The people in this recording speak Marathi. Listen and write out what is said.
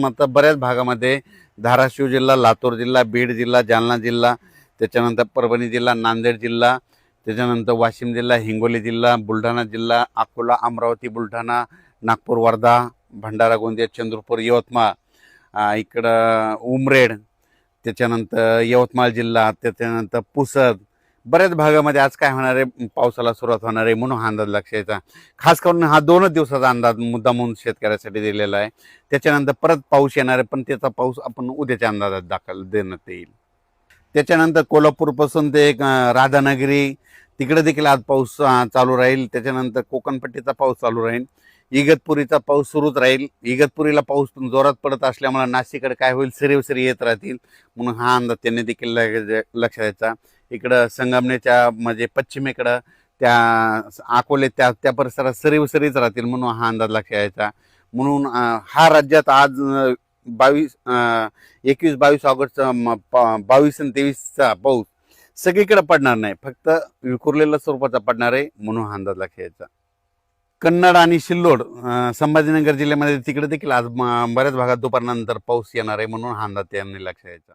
मात्र बऱ्याच भागामध्ये धाराशिव जिल्हा, लातूर जिल्हा, बीड जिल्हा, जालना जिल्हा, त्याच्यानंतर परभणी जिल्हा, नांदेड जिल्हा, त्याच्यानंतर वाशिम जिल्हा, हिंगोली जिल्हा, बुलढाणा जिल्हा, अकोला, अमरावती, बुलढाणा, नागपूर, वर्धा, भंडारा, गोंदिया, चंद्रपूर, यवतमाळ, इकडं उमरेड, त्याच्यानंतर यवतमाळ जिल्हा, त्याच्यानंतर पुसद, बऱ्याच भागामध्ये आज काय होणार आहे, पावसाला सुरुवात होणार आहे म्हणून हा अंदाज लक्षायचा. खास करून हा 2च दिवसाचा अंदाज मुद्दा म्हणून शेतकऱ्यासाठी दिलेला आहे. त्याच्यानंतर परत पाऊस येणार आहे, पण त्याचा पाऊस आपण उद्याच्या अंदाजात देण्यात येईल. त्याच्यानंतर कोल्हापूरपासून ते राधानगरी तिकडे देखील आज पाऊस चालू राहील. त्याच्यानंतर कोकणपट्टीचा पाऊस चालू राहील. इगतपुरीचा पाऊस सुरूच राहील. इगतपुरीला पाऊस जोरात पडत असल्यामुळे नाशिककडे काय होईल, सरी येत राहतील म्हणून हा अंदाज त्यांनी देखील लक्षात द्यायचा. इकडं संगमनेरच्या म्हणजे पश्चिमेकडं त्या अकोले त्या परिसरात सरीच राहतील म्हणून हा अंदाज लक्षात यायचा. म्हणून हा राज्यात आज 21-22 ऑगस्ट 22 आणि 23चा पाऊस सगळीकडे पडणार नाही, फक्त विखुरलेल्या स्वरूपाचा पडणार आहे म्हणून हा अंदाज लक्षात यायचा. कन्नड आणि सिल्लोड संभाजीनगर जिल्ह्यामध्ये तिकडे देखील आज बऱ्याच भागात दुपारनंतर पाऊस येणार आहे म्हणून हा अंदाज त्यांनी लक्षात यायचा.